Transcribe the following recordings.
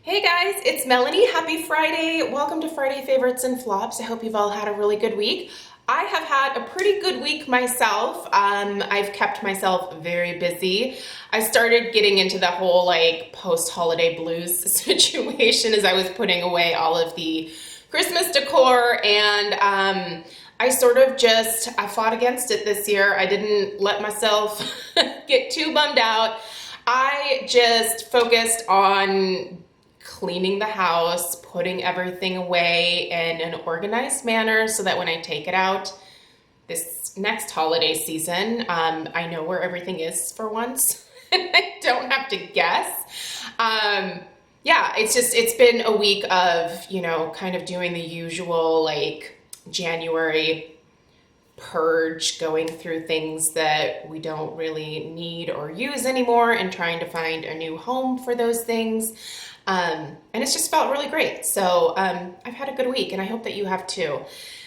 Hey guys, it's Melanie. Happy Friday. Welcome to Friday Favorites and Flops. I hope you've all had a really good week. I have had a pretty good week myself. I've kept myself very busy. I started getting into the whole post-holiday blues situation as I was putting away all of the Christmas decor, and I fought against it this year. I didn't let myself get too bummed out. I just focused on cleaning the house, putting everything away in an organized manner so that when I take it out this next holiday season, I know where everything is for once and I don't have to guess. Yeah, it's been a week of, kind of doing the usual January purge, going through things that we don't really need or use anymore and trying to find a new home for those things. And it's just felt really great. So I've had a good week and I hope that you have too.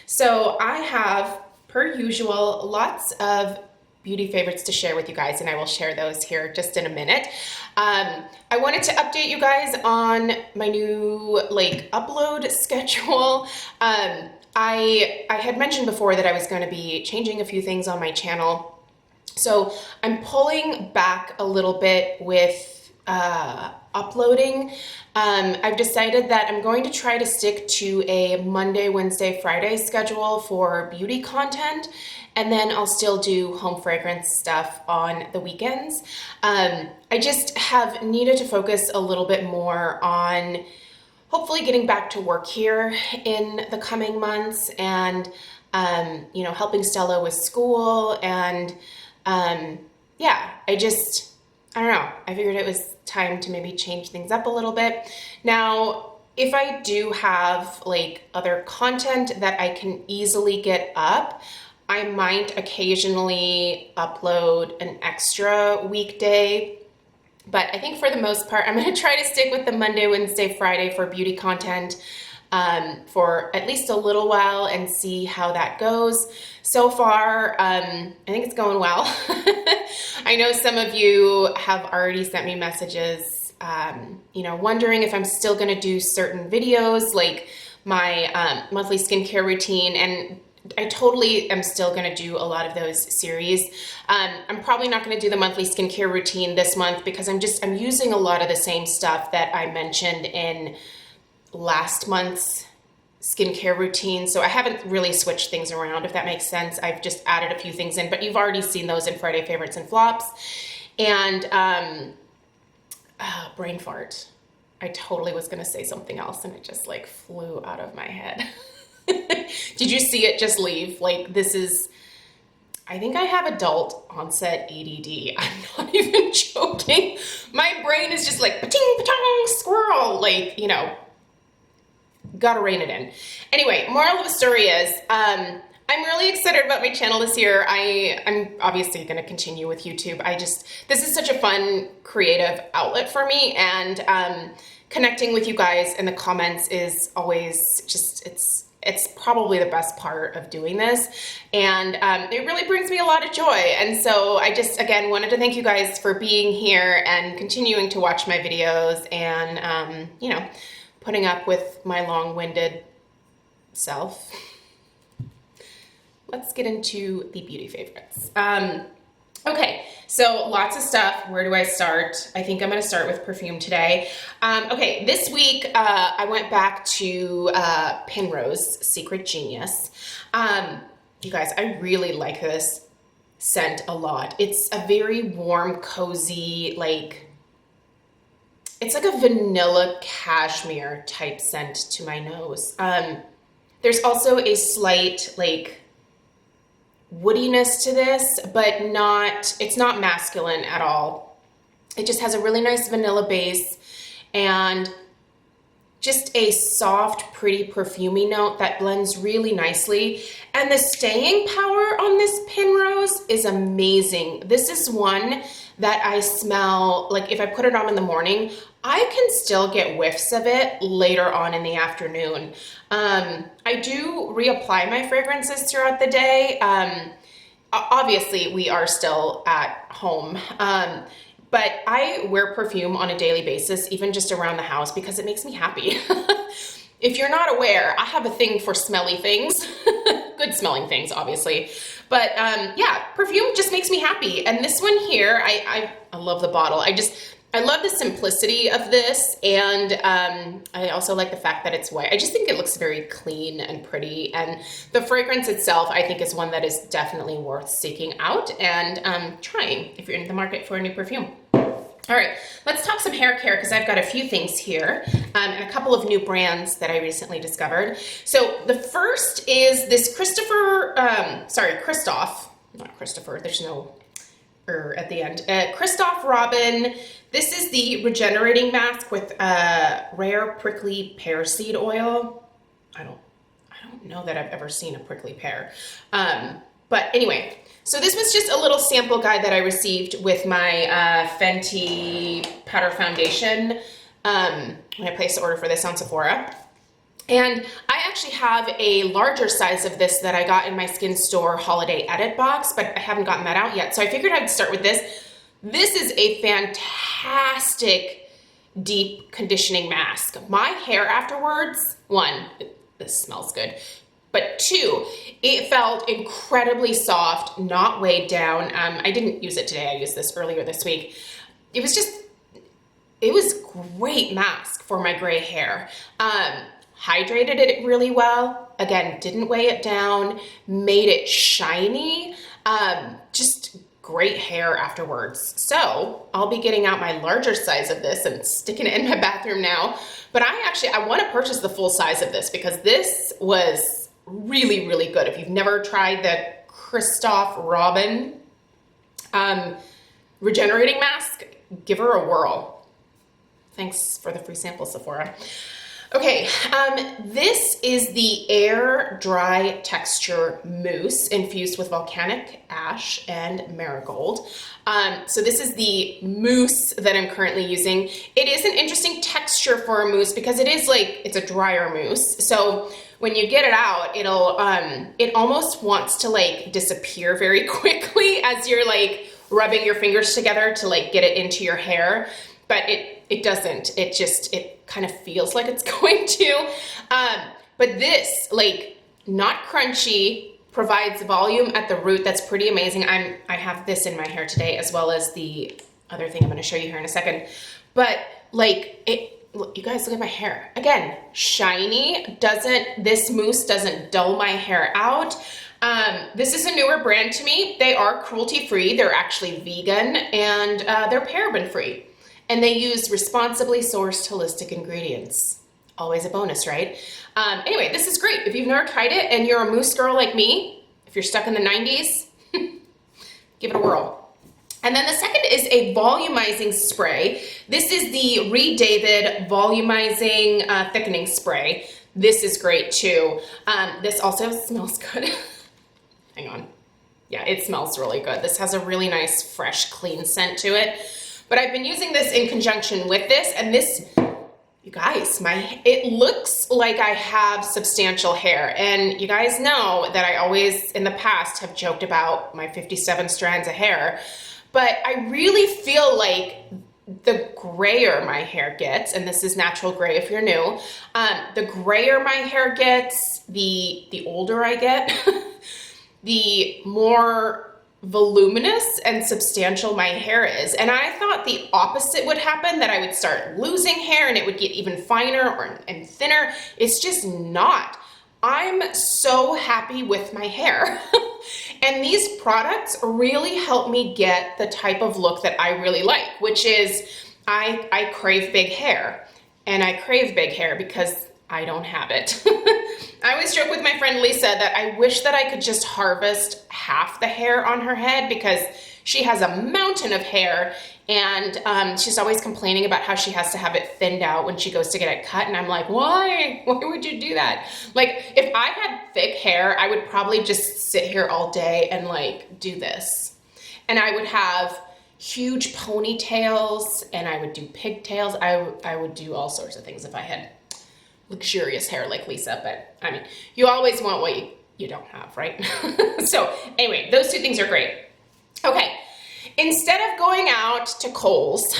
So I have, per usual, lots of beauty favorites to share with you guys, and I will share those here just in a minute. I wanted to update you guys on my new upload schedule. I had mentioned before that I was going to be changing a few things on my channel. So I'm pulling back a little bit with uploading. I've decided that I'm going to try to stick to a Monday, Wednesday, Friday schedule for beauty content, and then I'll still do home fragrance stuff on the weekends. I just have needed to focus a little bit more on hopefully getting back to work here in the coming months and, helping Stella with school. And yeah, I don't know. I figured it was time to maybe change things up a little bit. Now, if I do have other content that I can easily get up, I might occasionally upload an extra weekday. But I think for the most part, I'm going to try to stick with the Monday, Wednesday, Friday for beauty content for at least a little while and see how that goes. So far, I think it's going well. I know some of you have already sent me messages, wondering if I'm still going to do certain videos like my monthly skincare routine, and I totally am still going to do a lot of those series. I'm probably not going to do the monthly skincare routine this month because I'm using a lot of the same stuff that I mentioned in last month's skincare routine. So I haven't really switched things around, if that makes sense. I've just added a few things in, but you've already seen those in Friday Favorites and Flops. And brain fart. I totally was going to say something else and it just flew out of my head. Did you see it just leave? I think I have adult onset ADD. I'm not even joking. My brain is just pa-ting, pa-tong, squirrel. Gotta rein it in. Anyway, moral of the story is, I'm really excited about my channel this year. I'm obviously going to continue with YouTube. This is such a fun, creative outlet for me, and connecting with you guys in the comments is always it's probably the best part of doing this, and it really brings me a lot of joy. And so I just, again, wanted to thank you guys for being here and continuing to watch my videos and, putting up with my long-winded self. Let's get into the beauty favorites. Okay, so lots of stuff. Where do I start? I think I'm going to start with perfume today. Okay, this week I went back to Pinrose Secret Genius. You guys, I really like this scent a lot. It's a very warm, cozy, it's like a vanilla cashmere type scent to my nose. There's also a slight woodiness to this, but it's not masculine at all. It just has a really nice vanilla base and just a soft, pretty perfumey note that blends really nicely. And the staying power on this Pinrose is amazing. This is one that I smell, if I put it on in the morning, I can still get whiffs of it later on in the afternoon. I do reapply my fragrances throughout the day. Obviously, we are still at home, but I wear perfume on a daily basis, even just around the house, because it makes me happy. If you're not aware, I have a thing for smelly things, good smelling things, obviously. But yeah, perfume just makes me happy. And this one here, I love the bottle. I love the simplicity of this, and I also like the fact that it's white. I just think it looks very clean and pretty, and the fragrance itself, I think, is one that is definitely worth seeking out and trying if you're in the market for a new perfume. All right, let's talk some hair care, because I've got a few things here and a couple of new brands that I recently discovered. So the first is this Christoph, not Christopher, there's no at the end. Christoph Robin. This is the regenerating mask with rare prickly pear seed oil. I don't know that I've ever seen a prickly pear. But anyway, so this was just a little sample guide that I received with my Fenty powder foundation when I placed the order for this on Sephora. And I actually have a larger size of this that I got in my Skin Store holiday edit box, but I haven't gotten that out yet. So I figured I'd start with this. This is a fantastic deep conditioning mask. My hair afterwards, one, this smells good, but two, it felt incredibly soft, not weighed down. I didn't use it today. I used this earlier this week. It was great mask for my gray hair. Hydrated it really well. Again, didn't weigh it down, made it shiny. Just great hair afterwards. So I'll be getting out my larger size of this and sticking it in my bathroom now. But I want to purchase the full size of this, because this was really, really good. If you've never tried the Christoph Robin regenerating mask, give her a whirl. Thanks for the free sample, Sephora. Okay, this is the Air Dry Texture Mousse infused with volcanic ash and marigold. So this is the mousse that I'm currently using. It is an interesting texture for a mousse because it's a drier mousse. So when you get it out, it almost wants to disappear very quickly as you're rubbing your fingers together to get it into your hair. But it doesn't. It kind of feels like it's going to. But this, not crunchy, provides volume at the root. That's pretty amazing. I have this in my hair today, as well as the other thing I'm going to show you here in a second. But look, you guys, look at my hair. Again, shiny. This mousse doesn't dull my hair out. This is a newer brand to me. They are cruelty-free. They're actually vegan, and they're paraben-free. And they use responsibly sourced holistic ingredients. Always a bonus, right? Anyway, this is great. If you've never tried it and you're a mousse girl like me, if you're stuck in the 90s, give it a whirl. And then the second is a volumizing spray. This is the Reed David volumizing thickening spray. This is great too. This also smells good. Hang on. Yeah, it smells really good. This has a really nice, fresh, clean scent to it. But I've been using this in conjunction with this, and this, you guys, it looks like I have substantial hair. And you guys know that I always, in the past, have joked about my 57 strands of hair. But I really feel like the grayer my hair gets, and this is natural gray if you're new, the grayer my hair gets, the older I get, the more voluminous and substantial my hair is. And I thought the opposite would happen, that I would start losing hair and it would get even finer and thinner. It's just not. I'm so happy with my hair. And these products really help me get the type of look that I really like, which is I crave big hair. And I crave big hair because I don't have it. I always joke with my friend Lisa that I wish that I could just harvest half the hair on her head, because she has a mountain of hair, and she's always complaining about how she has to have it thinned out when she goes to get it cut. And I'm like, why? Why would you do that? If I had thick hair, I would probably just sit here all day and do this. And I would have huge ponytails, and I would do pigtails. I would do all sorts of things if I had luxurious hair like Lisa, but I mean, you always want what you don't have, right? So anyway, those two things are great. Okay, Instead of going out to Kohl's,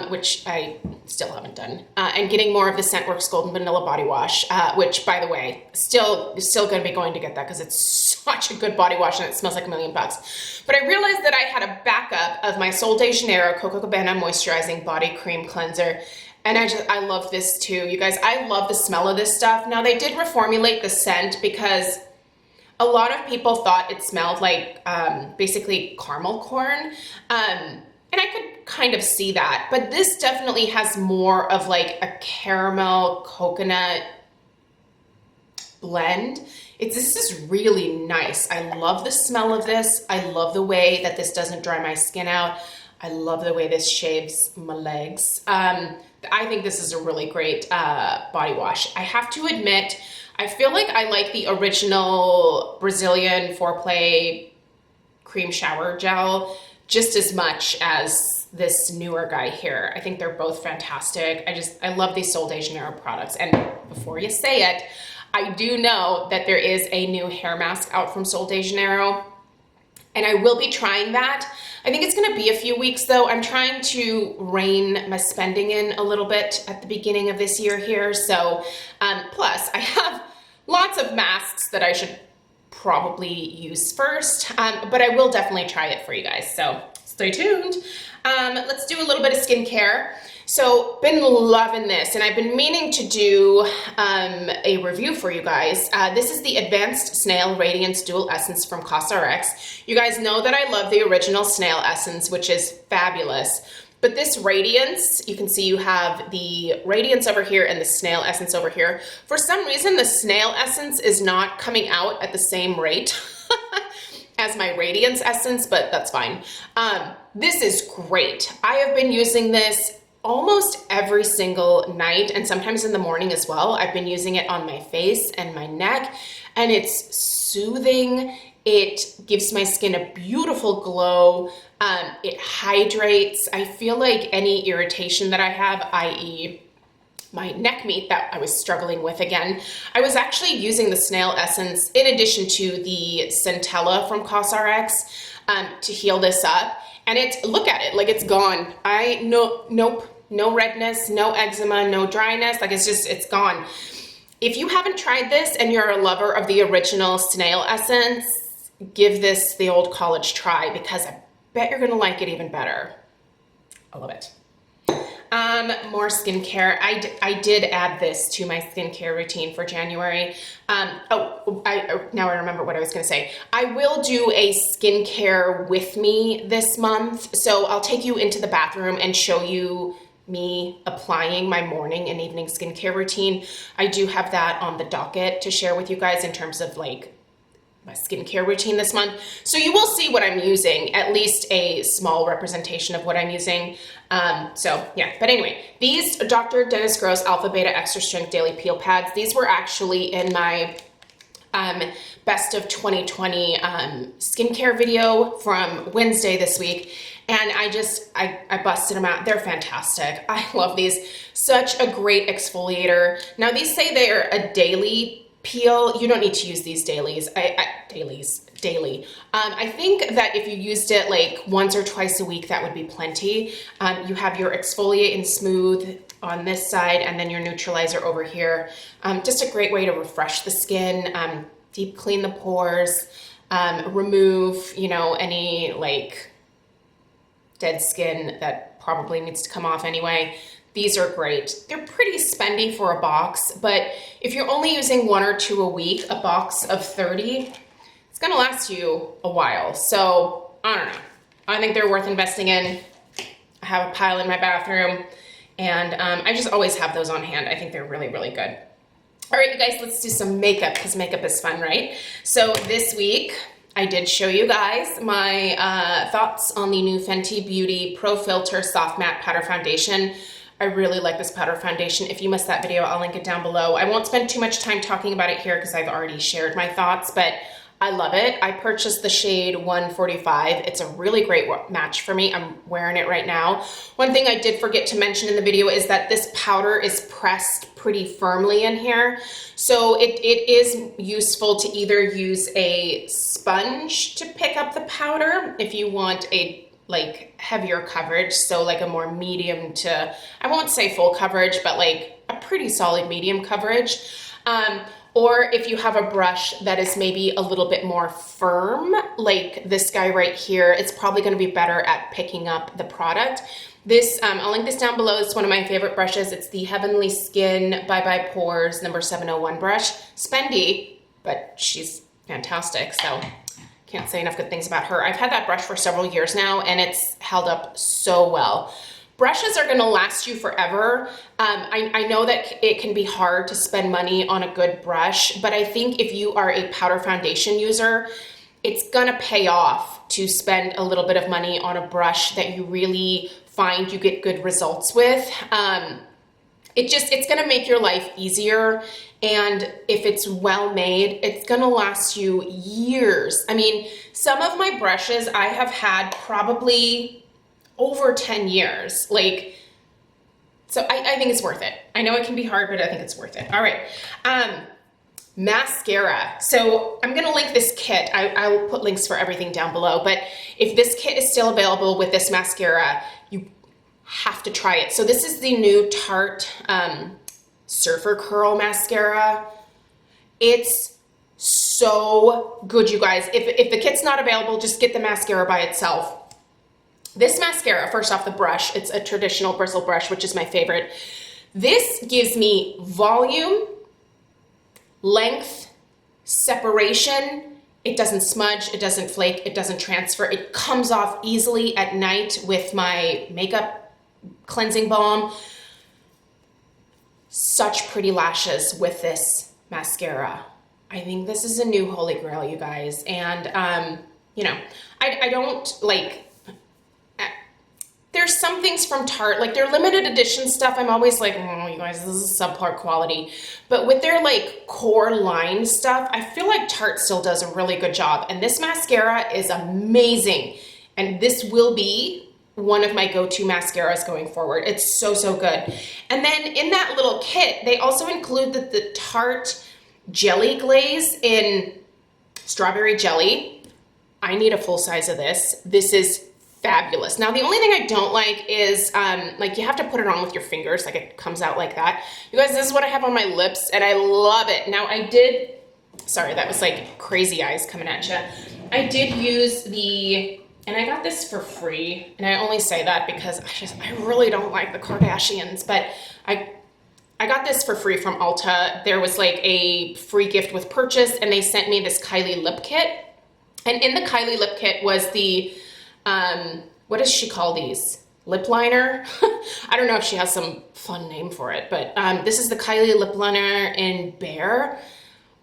which I still haven't done, and getting more of the Scentworks Golden Vanilla Body Wash, which, by the way, still going to be going to get that because it's such a good body wash and it smells like $1,000,000. But I realized that I had a backup of my Sol de Janeiro Coco Cabana Moisturizing Body Cream Cleanser. And I love this too. You guys, I love the smell of this stuff. Now, they did reformulate the scent because a lot of people thought it smelled like basically caramel corn. And I could kind of see that. But this definitely has more of like a caramel coconut blend. This is really nice. I love the smell of this. I love the way that this doesn't dry my skin out. I love the way this shaves my legs. I think this is a really great body wash. I have to admit, I feel like I like the original Brazilian Foreplay Cream Shower Gel just as much as this newer guy here. I think they're both fantastic. I love these Sol de Janeiro products. And before you say it, I do know that there is a new hair mask out from Sol de Janeiro, and I will be trying that. I think it's gonna be a few weeks though. I'm trying to rein my spending in a little bit at the beginning of this year here. So, plus I have lots of masks that I should probably use first, but I will definitely try it for you guys. So stay tuned. Let's do a little bit of skincare. So been loving this, and I've been meaning to do a review for you guys. This is the Advanced Snail Radiance Dual Essence from CosRx. You guys know that I love the original Snail Essence, which is fabulous. But this Radiance, you can see you have the Radiance over here and the Snail Essence over here. For some reason, the Snail Essence is not coming out at the same rate as my Radiance Essence, but that's fine. This is great. I have been using this almost every single night and sometimes in the morning as well. I've been using it on my face and my neck, and it's soothing. It gives my skin a beautiful glow. It hydrates. I feel like any irritation that I have, i.e. my neck meat that I was struggling with again, I was actually using the Snail Essence in addition to the Centella from CosRx to heal this up. And look at it, like it's gone. Nope, no redness, no eczema, no dryness. Like it's gone. If you haven't tried this and you're a lover of the original Snail Essence, give this the old college try because I bet you're gonna like it even better. I love it. More skincare. I did add this to my skincare routine for January. Now I remember what I was gonna say. I will do a skincare with me this month. So I'll take you into the bathroom and show you me applying my morning and evening skincare routine. I do have that on the docket to share with you guys in terms of like my skincare routine this month. So you will see what I'm using, at least a small representation of what I'm using. So yeah, but anyway, these Dr. Dennis Gross Alpha Beta Extra Strength Daily Peel Pads, these were actually in my best of 2020 skincare video from Wednesday this week. And I busted them out. They're fantastic. I love these. Such a great exfoliator. Now these say they're a daily peel. You don't need to use these dailies. Daily. I think that if you used it like once or twice a week, that would be plenty. You have your exfoliate and smooth on this side, and then your neutralizer over here. Just a great way to refresh the skin, deep clean the pores, remove, any like dead skin that probably needs to come off anyway. These are great. They're pretty spendy for a box, but if you're only using 1 or 2 a week, a box of 30, it's gonna last you a while. So I don't know. I think they're worth investing in. I have a pile in my bathroom, and I just always have those on hand. I think they're really, really good. All right, you guys, let's do some makeup because makeup is fun, right? So this week, I did show you guys my thoughts on the new Fenty Beauty Pro Filter Soft Matte Powder Foundation. I really like this powder foundation. If you missed that video, I'll link it down below. I won't spend too much time talking about it here because I've already shared my thoughts, but I love it. I purchased the shade 145. It's a really great match for me. I'm wearing it right now. One thing I did forget to mention in the video is that this powder is pressed pretty firmly in here. So it is useful to either use a sponge to pick up the powder if you want a like heavier coverage, so like a more medium to, I won't say full coverage, but like a pretty solid medium coverage. Or if you have a brush that is maybe a little bit more firm, like this guy right here, it's probably gonna be better at picking up the product. This, I'll link this down below. It's one of my favorite brushes. It's the Heavenly Skin Bye Bye Pores number 701 brush. Spendy, but she's fantastic, so can't say enough good things about her. I've had that brush for several years now, and it's held up so well. Brushes are gonna last you forever. I know that it can be hard to spend money on a good brush, but I think if you are a powder foundation user, it's gonna pay off to spend a little bit of money on a brush that you really find you get good results with. It's gonna make your life easier, and if it's well made, it's gonna last you years. I mean, some of my brushes I have had probably over 10 years. Like, so I think it's worth it. I know it can be hard, but I think it's worth it. All right, mascara. So I'm gonna link this kit. I will put links for everything down below, but if this kit is still available with this mascara, you have to try it. So this is the new Tarte Surfer Curl Mascara. It's so good, you guys. If the kit's not available, just get the mascara by itself. This mascara, first off, the brush, it's a traditional bristle brush, which is my favorite. This gives me volume, length, separation. It doesn't smudge, it doesn't flake, it doesn't transfer. It comes off easily at night with my makeup cleansing balm. Such pretty lashes with this mascara. I think this is a new holy grail, you guys. And, you know, I don't like, there's some things from Tarte, like their limited edition stuff, I'm always like, oh, you guys, this is subpar quality. But with their like core line stuff, I feel like Tarte still does a really good job. And this mascara is amazing. And this will be one of my go-to mascaras going forward. It's so, so good. And then in that little kit, they also include the Tarte Jelly Glaze in strawberry jelly. I need a full size of this. This is fabulous. Now, the only thing I don't like is, like, you have to put it on with your fingers, like it comes out like that. You guys, this is what I have on my lips, and I love it. Now, I did, sorry, that was like crazy eyes coming at you. I did use the, and I got this for free, and I only say that because I really don't like the Kardashians, but I got this for free from Ulta. There was like a free gift with purchase, and they sent me this Kylie lip kit. And in the Kylie lip kit was the, what does she call these? Lip liner? I don't know if she has some fun name for it, but this is the Kylie lip liner in Bare.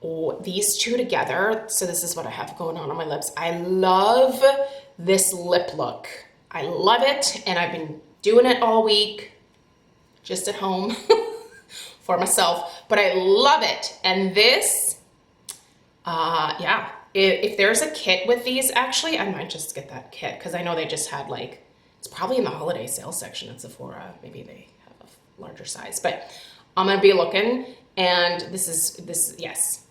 Oh, these two together. So this is what I have going on my lips. I love this lip look. I love it, and I've been doing it all week, just at home for myself, but I love it. And this, yeah. If there's a kit with these, actually, I might just get that kit because I know they just had like, it's probably in the holiday sales section at Sephora. Maybe they have a larger size, but I'm gonna be looking. And this, yes.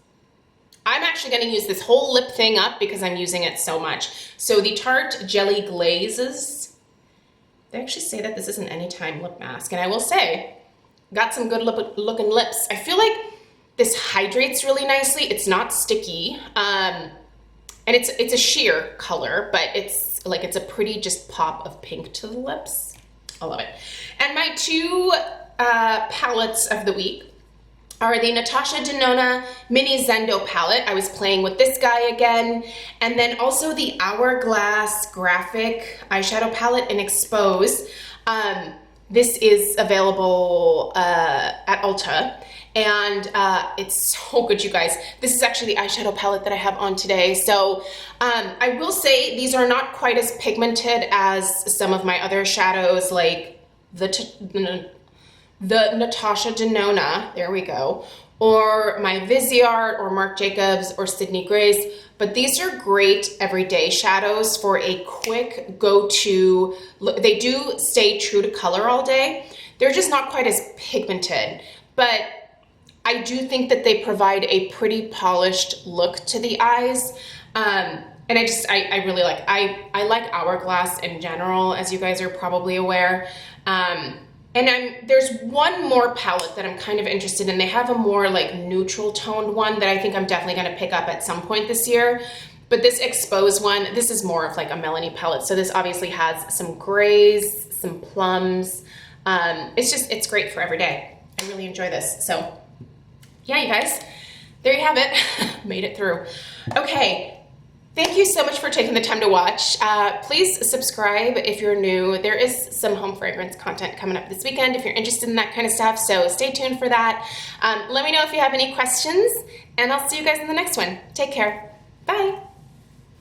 I'm actually gonna use this whole lip thing up because I'm using it so much. So the Tarte Jelly Glazes, they actually say that this is an anytime lip mask. And I will say, got some good looking lips. I feel like this hydrates really nicely. It's not sticky. And it's a sheer color, but it's a pretty just pop of pink to the lips. I love it. And my two palettes of the week are the Natasha Denona Mini Zendo palette. I was playing with this guy again. And then also the Hourglass Graphic eyeshadow palette in Expose. This is available at Ulta. And it's so good, you guys. This is actually the eyeshadow palette that I have on today. So I will say these are not quite as pigmented as some of my other shadows, like the Natasha Denona, there we go, or my Viseart or Marc Jacobs or Sydney Grace. But these are great everyday shadows for a quick go-to look. They do stay true to color all day. They're just not quite as pigmented, but I do think that they provide a pretty polished look to the eyes. And And I really like, I like Hourglass in general, as you guys are probably aware. And there's one more palette that I'm kind of interested in. They have a more like neutral toned one that I think I'm definitely gonna pick up at some point this year. But this Exposed one, this is more of like a Melanie palette. So this obviously has some grays, some plums. It's great for every day. I really enjoy this. So yeah, you guys, there you have it. Made it through. Okay. Thank you so much for taking the time to watch. Please subscribe if you're new. There is some home fragrance content coming up this weekend if you're interested in that kind of stuff, so stay tuned for that. Let me know if you have any questions, and I'll see you guys in the next one. Take care. Bye.